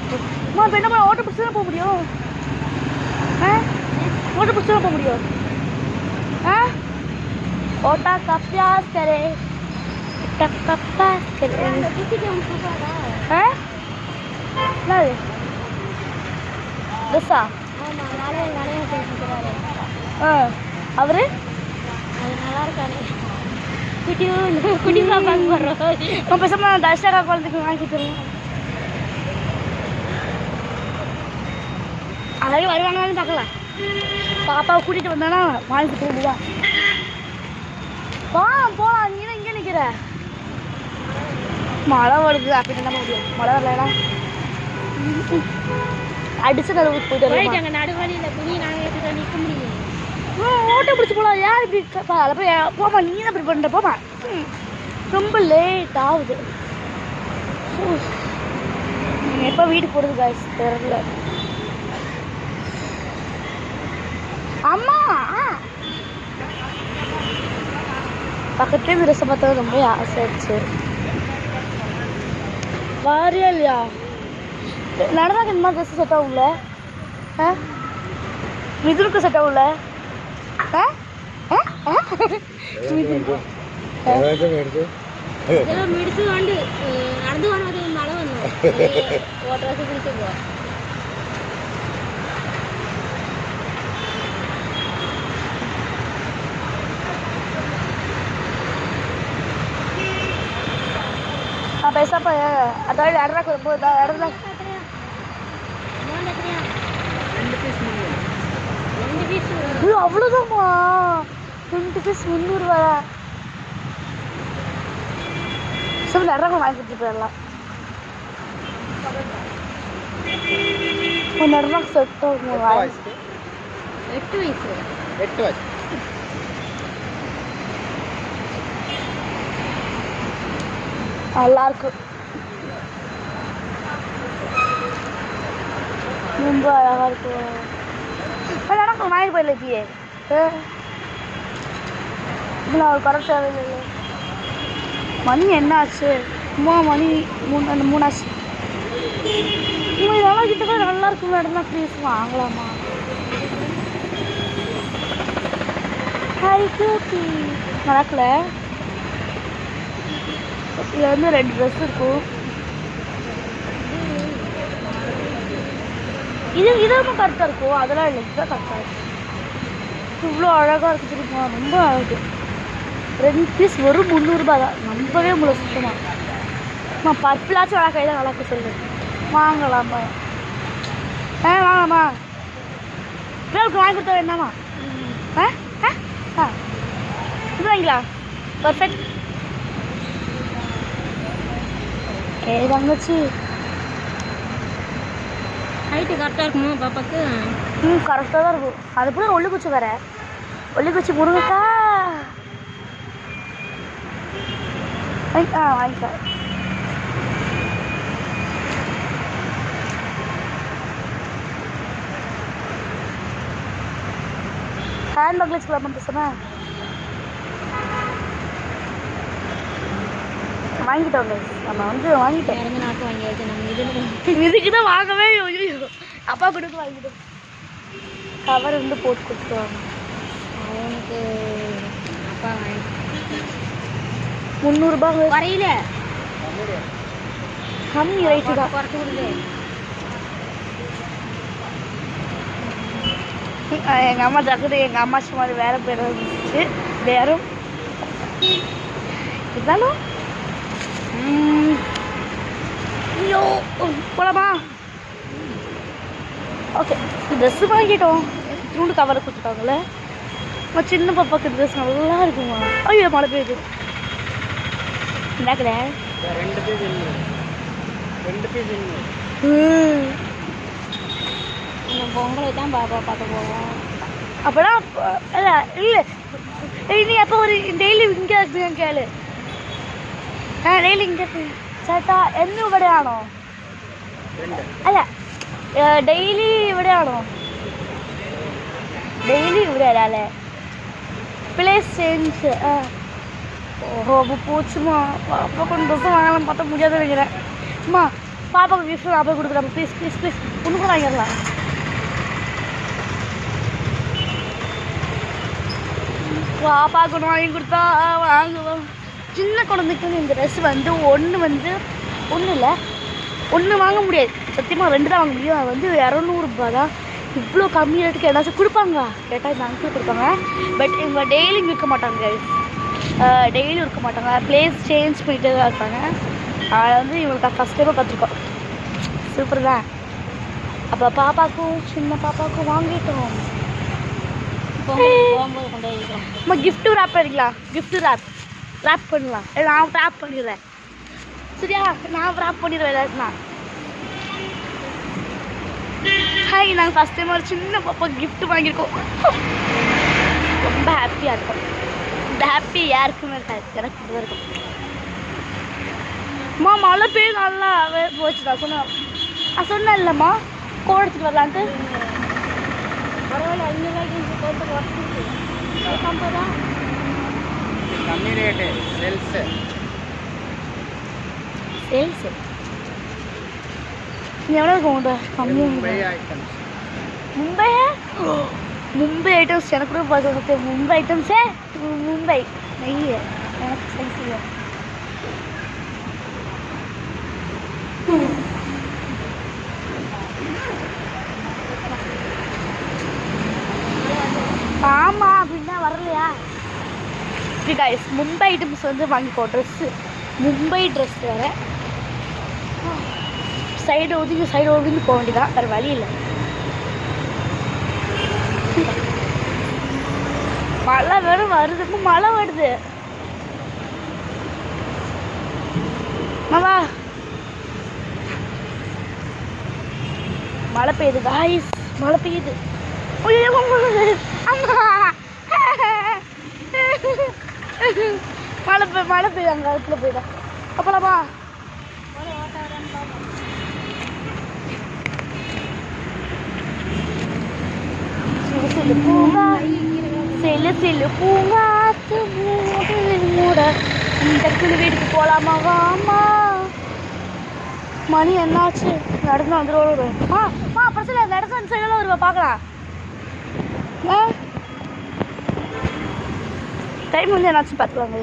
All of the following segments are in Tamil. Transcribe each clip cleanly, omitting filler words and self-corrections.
அம்மா இப்போ என்ன ஓட்ட பிடிச்சி தான் போக முடியும் ஓட்ட பிடிச்சி தான் போக முடியும் ஓட்டா கப்பியாஸ் கரே கப்பாஸ் கரே என்னது பஸ்ஸா அவரு அது நல்லா இருக்காரு குட்டி பாப்பாக்கு வர்றோம் பேசாம தர்ஷகா குழந்தைக்கு வாங்கி தருவோம் அதாவது வருவாங்கன்னு பார்க்கலாம் பாப்பாவை கூட்டிகிட்டு வந்தானா வாங்கி தருவா போகலாம் நீ தான் இங்கே நிற்கிற மழை வருது அப்படி என்ன முடியும் மழை வரலடா அடிச்சு நடுவுக்கு போயிட்டு நடுவழியில் துணி நாங்கள் எடுத்துட்டு நிற்க முடியும் ஓட்ட பிடிச்சி போகலாம் யார் இப்படி அதில் போய் போமா நீ தான் இப்படி பண்ணுற போமா ரொம்ப லேட் ஆகுது எப்போ வீட்டுக்கு போடுறது காய்ஸ் தெரியல அம்மா பக்கத்துலேயே விரச பார்த்தா ரொம்ப ஆசையாச்சு வாரியா இல்லையா நடந்தாக்க இந்த மாதிரி ட்ரெஸ்ஸு செட் ஆகும்ல மிதுனுக்கு செட் ஆகும்ல மிடிச்சு வாண்டு நடந்து வராது மழை வந்தோம் ஓட்டராசி பிடிச்சி போ पैसा पर अदाल आर्डर को आर्डर அவ்வளோதாம்மா 20 பீஸ் 300 ரூபா சரி நிறைய வாங்கி கொடுத்துட்டு போயிடலாம் ஒரு நிறைய செட் ஆகும் 8 வயசு நல்லா இருக்கு ரொம்ப அழகா இருக்கு எனக்கு வாங்கி போயிடல இப்பயே ஒரு கரெக்ட் தேவையில்லை மணி என்ன ஆச்சு மணி 3 ஆச்சு இதெல்லாம் கிட்ட நல்லா இருக்கும் மேடம் தான் ப்ளீஸ் வாங்கலாமா ஹாய் கியூட்டி நடக்கல இதில் வந்து 2 ட்ரெஸ் இருக்கும் இதுவும் கரெக்டாக இருக்கும் அதெல்லாம் இல்லை இதுதான் கரெக்டாக இருக்கும் இவ்வளோ அழகாக இருக்குது தெரியுமா ரொம்ப அழகு 2 பீஸ் வெறும் 300 ரூபா தான் நம்பவே முடியல சுத்தமாக பர்பிளாச்சும் அழகா கையில் நல்லா சொல்லு வாங்கலாமா வாங்கலாமா பிள்ளைகளுக்கு வாங்கி கொடுத்தா என்னம்மா இது வாங்கிக்கலாம் பர்ஃபெக்ட் தங்கச்சி ஹைட்டு கரெக்டாக இருக்குமா பாப்பாக்கு கரெக்டாக தான் இருக்கும் அது போல ஒல்லிக்குச்சி வேற ஒல்லிக்குச்சி முருங்கக்கா வாங்கிக்க ஹேண்ட் பேக் வச்சுக்கலாமா பேசுகிறேன் வாங்கிட்டோங்க நம்ம வந்து வாங்கிட்டோம் இறந்து நாட்டு வாங்கியாச்சு நம்ம இதுக்கு தான் வாங்கவே அப்பா கொடுத்து வாங்கிட்டோம் கவர் வந்து போட்டு கொடுத்துருவாங்க அவனுக்கு அப்பா வாங்கி 300 ரூபா வரையில கம்மி ரேட்டு தான் குறைச்சி கொடுங்க எங்கள் அம்மா தக்குது எங்கள் அம்மா சும்மா வேறு பேர் இருந்துச்சு வேறும் இருந்தாலும் ஐயோ போலாமா ஓகே ட்ரெஸ்ஸு வாங்கிட்டோம் துண்டு கவர் கொடுத்துட்டாங்களே சின்ன பாப்பாக்கு ட்ரெஸ் நல்லா இருக்குமா ஐயோ மழை பெய்யுது என்னக்கல 2 பீஸ் பொங்கலை தான் பாப்பா பார்க்க போவோம் அப்போனா இல்லை இல்லை நீ எப்போ ஒரு டெய்லி இங்கே இருக்குங்க கேளு ഡെയിലി ഇങ്ങനെ ചേട്ടാ എന്നും ഇവിടെയാണോ അല്ല ഡെയിലി ഇവിടെയാണോ ഡെയിലി ഇവിടെ അല്ലേ പ്ലേസ് ചേഞ്ച് ഓഹോ അപ്പോൾ പോച്ചുമാ അപ്പോൾ കൊണ്ട് ദിവസം വാങ്ങാൻ പറ്റാൻ முடியாது நினைக்கிறேன் அம்மா பாப்பாவுக்கு கிஃப்ட் நான் போய் கொடுக்குறேன். ப்ளீஸ் ப்ளீஸ் ப்ளீஸ் ஒன்று கூட வாங்கிடலாம். பாப்பாவுக்கு ஒன்று வாங்கி கொடுத்தா வாங்குவோம். சின்ன குழந்தைக்கு வந்து இந்த ட்ரெஸ் வந்து ஒன்றும் இல்லை, ஒன்று வாங்க முடியாது சத்தியமாக, 2 தான் வாங்க முடியும். அது வந்து 200 தான். இவ்வளோ கம்மி ரேட்டுக்கு ஏதாச்சும் கொடுப்பாங்க கேட்டால் இந்த அங்கிள் கொடுப்பாங்க. பட் இவங்க டெய்லியும் இருக்க மாட்டாங்க, டெய்லியும் இருக்க மாட்டாங்க, பிளேஸ் சேஞ்ச் பண்ணிட்டு தான் இருப்பாங்க. அதை வந்து இவங்களுக்கு ஃபஸ்ட் டைமாக பார்த்துருக்கோம். சூப்பர் தான். அப்போ பாப்பாவுக்கும் சின்ன பாப்பாவுக்கும் வாங்கிட்டோம். நம்ம கிஃப்ட்டு ரேப் பண்ணிக்கலாம், கிஃப்ட்டு ரேப் பண்ணலாம். நான் ரேப் பண்ணிடுறேன் சரியா, நான் ரேப் பண்ணிடுவேன் எல்லாருக்குண்ணா. ஹாய், நாங்கள் ஃபஸ்ட் டைம் ஒரு சின்ன பாப்பா கிஃப்ட் வாங்கியிருக்கோம். ரொம்ப ஹாப்பியாக இருக்கும். இந்த ஹாப்பி யாருக்குமே இருக்காது, எனக்கு தான் இருக்கும். அம்மா மழை பெய்ய நல்லா போச்சு. நான் சொன்னேன் இல்லைம்மா கோட் எடுத்துட்டு வரலான்ட்டு. பரவாயில்ல, 5 கம்மி ரேட்டு சேல்ஸு. எவ்வளோ இருக்கும் கம்மி? மும்பை ஐட்டம்ஸ் எனக்கு கூட பார்த்து மும்பை ஐட்டம்ஸே. மும்பை நெய் எனக்கு சைஸ் ஆமாம் அப்படின்னா வரலையா? கைஸ் மும்பை ஐட்டம்ஸ் வந்து வாங்கிக்கோ. ட்ரெஸ்ஸு மும்பை ட்ரெஸ் வேறு. சைடு ஒதுங்கி போக வேண்டியதான், வேறு வழி இல்லை. மழை வேறு வருது, இப்போ மழை வருது. மாவா மழை பெய்யுது காய்ஸ், மழை பெய்யுது. மழை பெய்யுது, அங்கே இடத்துல போயிடும். அப்பலாமா சிலு பூங்கா சிலு பூங்காத்து மூட இந்த கிளி வீட்டுக்கு போகலாமா? வாமா. மணி என்னாச்சு? நடந்து வந்துடுவோம். பிரச்சனை இந்த இடத்துல அந்த சைடெல்லாம் வருவா பார்க்கலாம். டைம் வந்து என்னாச்சும் பார்த்துக்கலாங்க.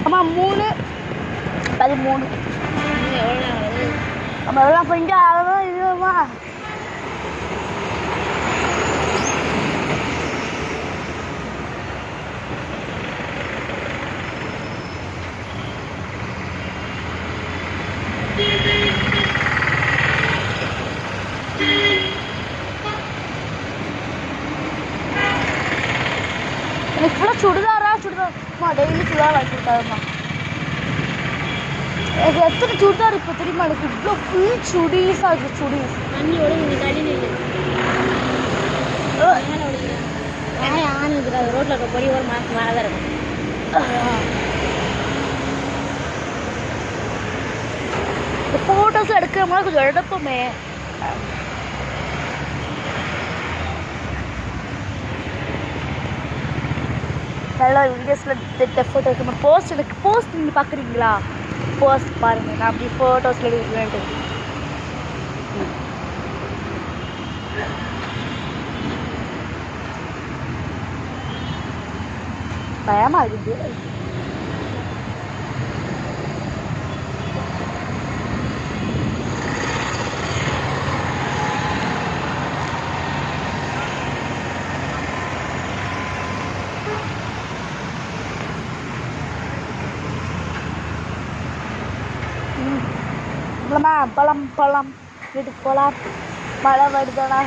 ஆமாம் 3:13. நம்ம எவ்வளோ பண்ணிட்டு அதெல்லாம் இதுமா எனக்கு ஃபுல்லாக சுடிதார்மா. டெய்லி சுடிதார் வாங்கி கொடுத்தாருமா. எனக்கு எத்தனை சுடிதார் இப்போ தெரியுமா? எனக்கு இவ்வளோ ஃபுல் சுடீஸாக இருக்குது. சுடீஸ் தண்ணியோட ரோட்டில் இருக்க பொடி ஒரு மாதம் மேலே தான் இருக்கும். இந்த ஃபோட்டோஸ் எடுக்கிற மாதிரி கொஞ்சம் எடுப்போமே. நல்லா வீடியோஸில் எடுத்த ஃபோட்டோ எடுக்க போஸ்ட் நீங்கள் பார்க்குறீங்களா? போஸ்ட் பாருங்கள், நான் அப்படி ஃபோட்டோஸில் எடுக்கிறேன்ட்டு. பயமாக இருக்குது. பழம் வீட்டுக்கு போகலாம். மழை வருதுண்ணா.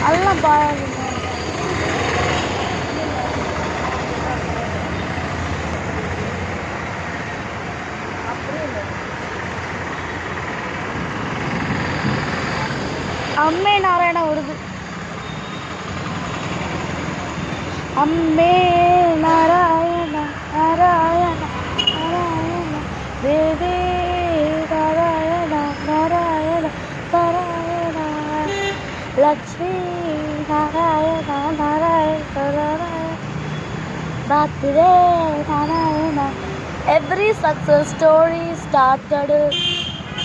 அதெல்லாம் பாருங்க. அம்மே நாராயணா வருது. அம்மே நாராயண நாராயண நாராயண தேவே நாராயண நாராயண நாராயண லக்ஷ்மி நாராயண நாராயண நாராயண பாத்திரே Narayana every success story started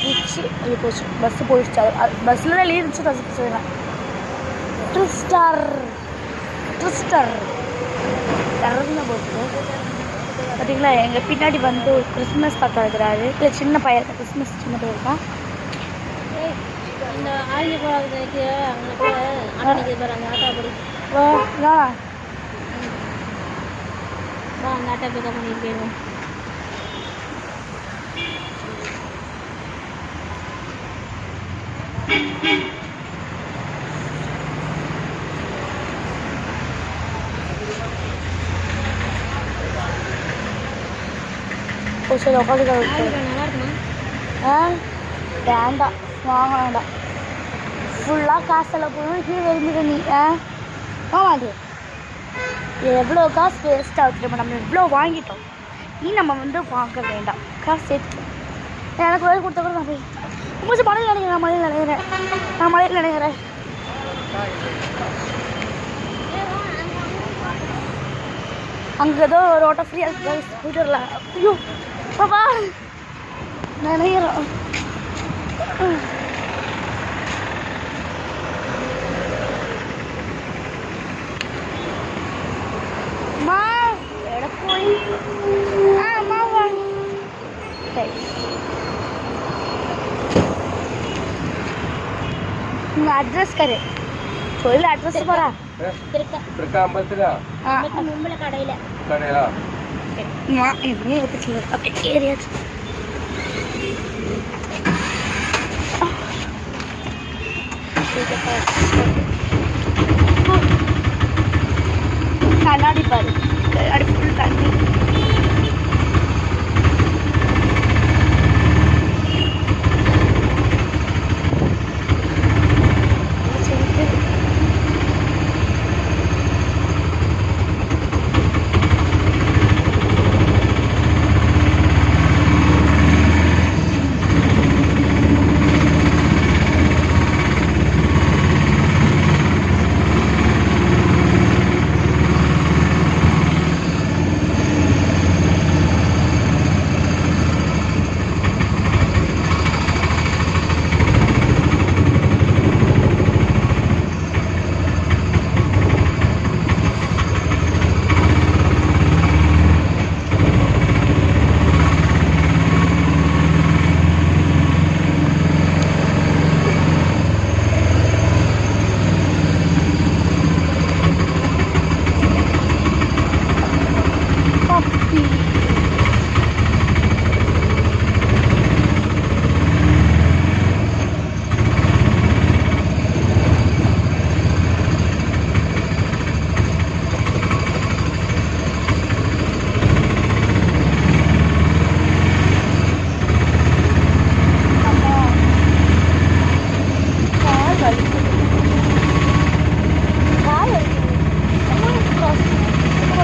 rich அது போச்சு பஸ்ஸு போயிடுச்சு பஸ்ஸில் தான் லீவ்ச்சு ஃபஸ்ட்டு சொல்லுவேன் ட்ரிஸ்டர் டர்னு போட்டு பார்த்தீங்களா எங்கள் பின்னாடி வந்து ஒரு கிறிஸ்மஸ் தாத்தா இருக்கிறாரு இல்லை சின்ன பையன் கிறிஸ்மஸ் சின்ன பையன் இருக்கான் இந்த ஆயுத போகிறதுக்கு அங்கே கூட ஆட்டோக்கு போகிற அந்த ஆட்டோ படி வா வா அந்த ஆட்டோ பிக்கப் பண்ணியிருக்கேன் சரி உட்காந்து நல்லா இருக்குமா வேண்டாம் வாங்க வேண்டாம் ஃபுல்லாக காசெல்லாம் போகணும் கீழே விரும்பிட நீ ஆமாது எவ்வளோ காசு வேஸ்ட் ஆகுது நம்ம எவ்வளோ வாங்கிட்டோம் நீ நம்ம வந்து வாங்க வேண்டாம் காசு சேர்த்து எனக்கு வேலை கொடுத்த கூட நான் போய் கொஞ்சம் மழையில் நினைக்கிறேன் நான் மழையில் நினைக்கிறேன் அங்கே ஏதோ ஒரு ஓட்ட ஃப்ரீயாக போயிட்டு வரலாம் ஐயோ பாப்பா நினைக்கிறோம் அம்மா எட போய் அம்மாவா சரி உங்கள் அட்ரஸ் கரு சொல்லு அட்ரஸ் போகிறா மும்பல கடையில் இப்படியே எடுத்துச்சு அப்படியே ஏரியாச்சு கண்ணாடி பாரு கண்ணாடி ஃபுல் தண்ணி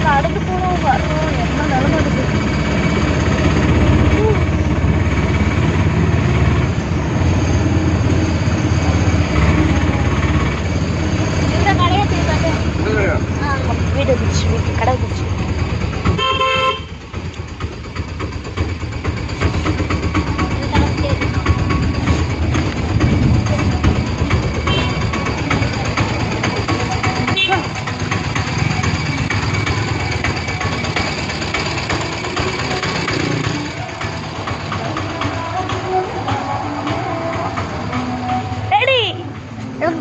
நடந்து போனோம் வரணும் என்ன நிலம இருக்கு இந்த கடையை திருப்பாட்டு வீடு இருந்துச்சு வீட்டு கடை இருந்துச்சு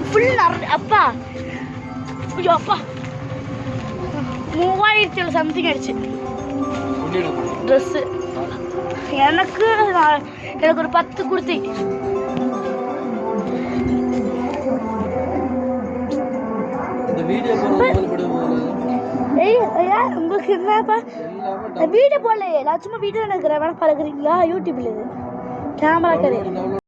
ஃபுல் அப்பா ஐயோ அப்பா 3000 சம்திங் ஆயிடுச்சு ட்ரெஸ்ஸு எனக்கு ஒரு 10 குர்த்தி உங்களுக்கு என்னப்பா வீடியோ போடலையே நான் சும்மா வீடியோ நினைக்கிறேன் வேணா பழகுறீங்களா யூடியூப்ல இது கேமரா கிடையாது